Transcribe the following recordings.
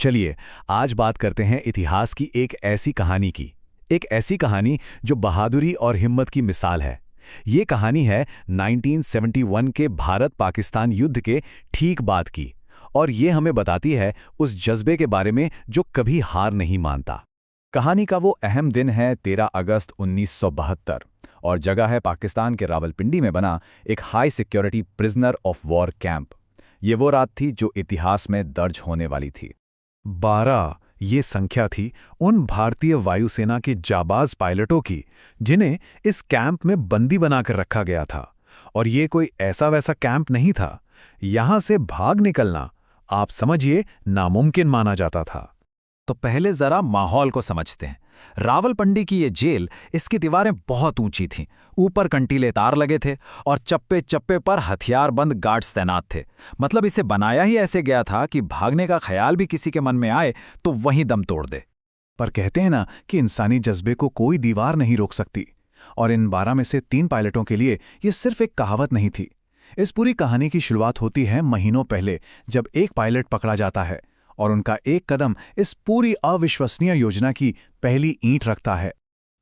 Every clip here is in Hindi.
चलिए आज बात करते हैं इतिहास की एक ऐसी कहानी की। एक ऐसी कहानी जो बहादुरी और हिम्मत की मिसाल है। ये कहानी है 1971 के भारत पाकिस्तान युद्ध के ठीक बाद की, और ये हमें बताती है उस जज्बे के बारे में जो कभी हार नहीं मानता। कहानी का वो अहम दिन है 13 अगस्त 1972 और जगह है पाकिस्तान के रावलपिंडी में बना एक high security prisoner of war camp. ये वो रात थी जो इतिहास में दर्ज होने वाली थी। 12 ये संख्या थी उन भारतीय वायुसेना के जाबाज पायलटों की जिन्हें इस कैंप में बंदी बनाकर रखा गया था। और ये कोई ऐसा वैसा कैंप नहीं था। यहां से भाग निकलना, आप समझिए, नामुमकिन माना जाता था। तो पहले जरा माहौल को समझते हैं। रावलपिंडी की ये जेल, इसकी दीवारें बहुत ऊंची थीं, ऊपर कंटीले तार लगे थे और चप्पे चप्पे पर हथियारबंद गार्ड्स तैनात थे। मतलब इसे बनाया ही ऐसे गया था कि भागने का ख्याल भी किसी के मन में आए तो वहीं दम तोड़ दे। पर कहते हैं ना कि इंसानी जज्बे को कोई दीवार नहीं रोक सकती, और इन 12 में से 3 पायलटों के लिए ये सिर्फ एक कहावत नहीं थी। इस पूरी कहानी की शुरुआत होती है महीनों पहले, जब एक पायलट पकड़ा जाता है और उनका एक कदम इस पूरी अविश्वसनीय योजना की पहली ईंट रखता है।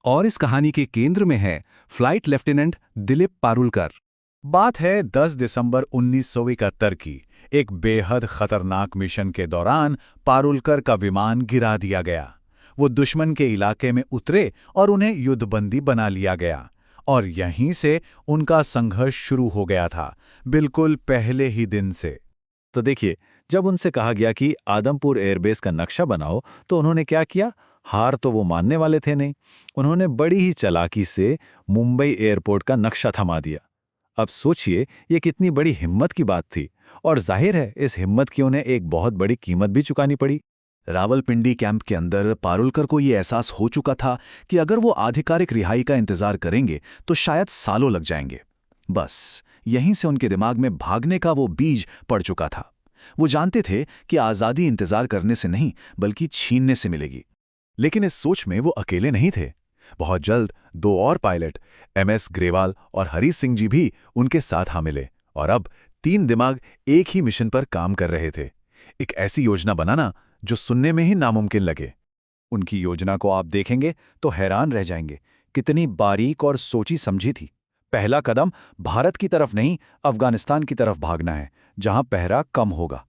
और इस कहानी के केंद्र में है फ्लाइट लेफ्टिनेंट दिलीप पारुलकर। बात है 10 दिसंबर 1971 की। एक बेहद खतरनाक मिशन के दौरान पारुलकर का विमान गिरा दिया गया। वो दुश्मन के इलाके में उतरे और उन्हें युद्धबंदी बना लिया गया, और यहीं से उनका संघर्ष शुरू हो गया था, बिल्कुल पहले ही दिन से। तो देखिए, जब उनसे कहा गया कि आदमपुर एयरबेस का नक्शा बनाओ, तो उन्होंने क्या किया? हार तो वो मानने वाले थे नहीं। उन्होंने बड़ी ही चालाकी से मुंबई एयरपोर्ट का नक्शा थमा दिया। अब सोचिए, ये कितनी बड़ी हिम्मत की बात थी, और जाहिर है इस हिम्मत की उन्हें एक बहुत बड़ी कीमत भी चुकानी पड़ी। रावलपिंडी कैंप के अंदर पारुलकर को ये एहसास हो चुका था कि अगर वो आधिकारिक रिहाई का इंतजार करेंगे तो शायद सालों लग जाएंगे। बस यहीं से उनके दिमाग में भागने का वो बीज पड़ चुका था। वो जानते थे कि आज़ादी इंतजार करने से नहीं बल्कि छीनने से मिलेगी। लेकिन इस सोच में वो अकेले नहीं थे। बहुत जल्द 2 और पायलट, MS ग्रेवाल और हरी सिंह जी भी उनके साथ आ मिले, और अब 3 दिमाग एक ही मिशन पर काम कर रहे थे। एक ऐसी योजना बनाना जो सुनने में ही नामुमकिन लगे। उनकी योजना को आप देखेंगे तो हैरान रह जाएंगे, कितनी बारीक और सोची समझी थी। पहला कदम भारत की तरफ नहीं, अफगानिस्तान की तरफ भागना है, जहां पहरा कम होगा।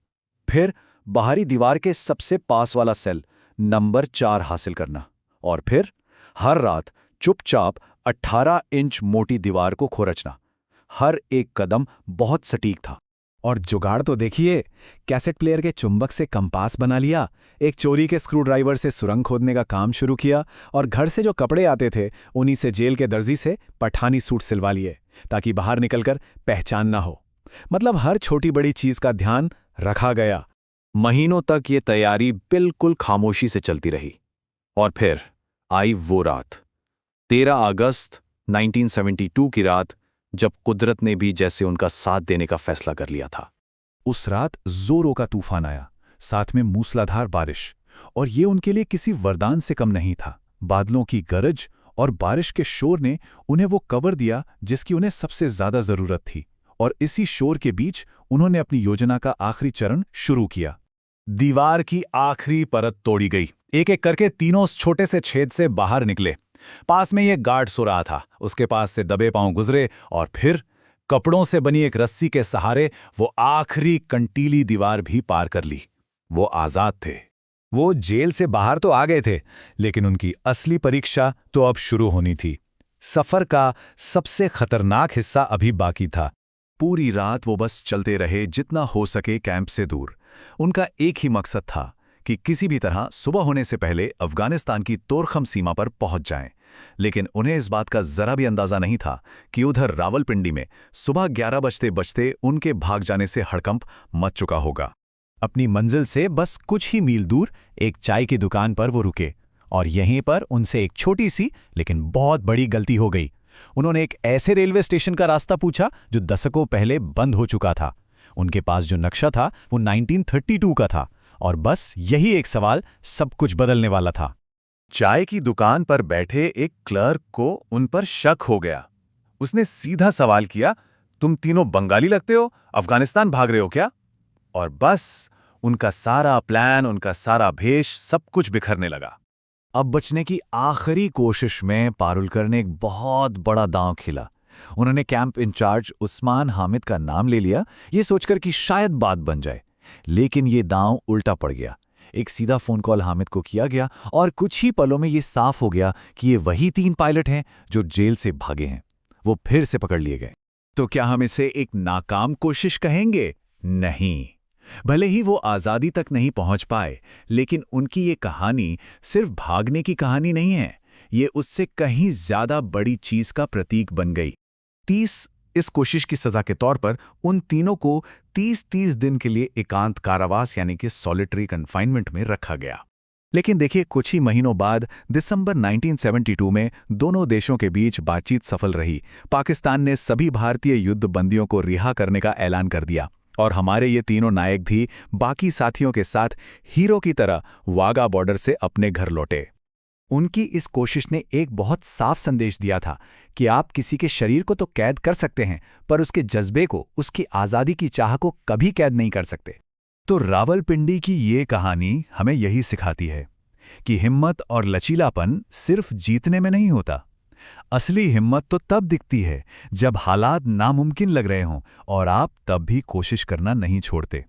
फिर बाहरी दीवार के सबसे पास वाला सेल नंबर 4 हासिल करना, और फिर हर रात चुपचाप 18 इंच मोटी दीवार को खोरचना। हर एक कदम बहुत सटीक था। और जुगाड़ तो देखिए, कैसेट प्लेयर के चुंबक से कंपास बना लिया, एक चोरी के स्क्रूड्राइवर से सुरंग खोदने का काम शुरू किया, और घर से जो कपड़े आते थे उन्हीं से जेल के दर्जी से पठानी सूट सिलवा लिए, ताकि बाहर निकलकर पहचान ना हो। मतलब हर छोटी बड़ी चीज का ध्यान रखा गया। महीनों तक ये तैयारी बिल्कुल खामोशी से चलती रही। और फिर आई वो रात, 13 अगस्त 1972 की रात, जब कुदरत ने भी जैसे उनका साथ देने का फैसला कर लिया था। उस रात जोरों का तूफान आया, साथ में मूसलाधार बारिश, और ये उनके लिए किसी वरदान से कम नहीं था। बादलों की गरज और बारिश के शोर ने उन्हें वो कवर दिया जिसकी उन्हें सबसे ज्यादा जरूरत थी, और इसी शोर के बीच उन्होंने अपनी योजना का आखिरी चरण शुरू किया। दीवार की आखिरी परत तोड़ी गई। एक एक करके तीनों उस छोटे से छेद से बाहर निकले। पास में ये गार्ड सो रहा था, उसके पास से दबे पांव गुजरे, और फिर कपड़ों से बनी एक रस्सी के सहारे वो आखिरी कंटीली दीवार भी पार कर ली। वो आजाद थे। वो जेल से बाहर तो आ गए थे, लेकिन उनकी असली परीक्षा तो अब शुरू होनी थी। सफर का सबसे खतरनाक हिस्सा अभी बाकी था। पूरी रात वो बस चलते रहे, जितना हो सके कैंप से दूर। उनका एक ही मकसद था कि किसी भी तरह सुबह होने से पहले अफगानिस्तान की तोरखम सीमा पर पहुंच जाएं। लेकिन उन्हें इस बात का जरा भी अंदाजा नहीं था कि उधर रावलपिंडी में सुबह 11 बजते बजते उनके भाग जाने से हड़कंप मच चुका होगा। अपनी मंजिल से बस कुछ ही मील दूर एक चाय की दुकान पर वो रुके, और यहीं पर उनसे एक छोटी सी लेकिन बहुत बड़ी गलती हो गई। उन्होंने एक ऐसे रेलवे स्टेशन का रास्ता पूछा जो दशकों पहले बंद हो चुका था। उनके पास जो नक्शा था वो 1932 का था, और बस यही एक सवाल सब कुछ बदलने वाला था। चाय की दुकान पर बैठे एक क्लर्क को उन पर शक हो गया। उसने सीधा सवाल किया, तुम तीनों बंगाली लगते हो, अफगानिस्तान भाग रहे हो क्या? और बस उनका सारा प्लान, उनका सारा भेष, सब कुछ बिखरने लगा। अब बचने की आखिरी कोशिश में पारुलकर ने एक बहुत बड़ा दांव खेला। उन्होंने कैंप इंचार्ज उस्मान हामिद का नाम ले लिया, ये सोचकर कि शायद बात बन जाए। लेकिन ये दांव उल्टा पड़ गया। एक सीधा फोन कॉल हामिद को किया गया और कुछ ही पलों में ये साफ हो गया कि ये वही 3 पायलट हैं जो जेल से भागे हैं। वो फिर से पकड़ लिए गए। तो क्या हम इसे एक नाकाम कोशिश कहेंगे? नहीं। भले ही वो आज़ादी तक नहीं पहुंच पाए, लेकिन उनकी ये कहानी सिर्फ भागने की कहानी नहीं है। ये उससे कहीं ज्यादा बड़ी चीज का प्रतीक बन गई। 30 इस कोशिश की सजा के तौर पर उन तीनों को 30-30 दिन के लिए एकांत कारावास यानी कि सॉलिटरी कन्फाइनमेंट में रखा गया। लेकिन देखिए, कुछ ही महीनों बाद दिसंबर 1972 में दोनों देशों के बीच बातचीत सफल रही। पाकिस्तान ने सभी भारतीय युद्ध बंदियों को रिहा करने का ऐलान कर दिया और हमारे ये तीनों नायक भी बाकी साथियों के साथ हीरो की तरह वाघा बॉर्डर से अपने घर लौटे। उनकी इस कोशिश ने एक बहुत साफ संदेश दिया था कि आप किसी के शरीर को तो कैद कर सकते हैं, पर उसके जज्बे को, उसकी आज़ादी की चाह को कभी कैद नहीं कर सकते। तो रावलपिंडी की ये कहानी हमें यही सिखाती है कि हिम्मत और लचीलापन सिर्फ जीतने में नहीं होता। असली हिम्मत तो तब दिखती है जब हालात नामुमकिन लग रहे हों और आप तब भी कोशिश करना नहीं छोड़ते।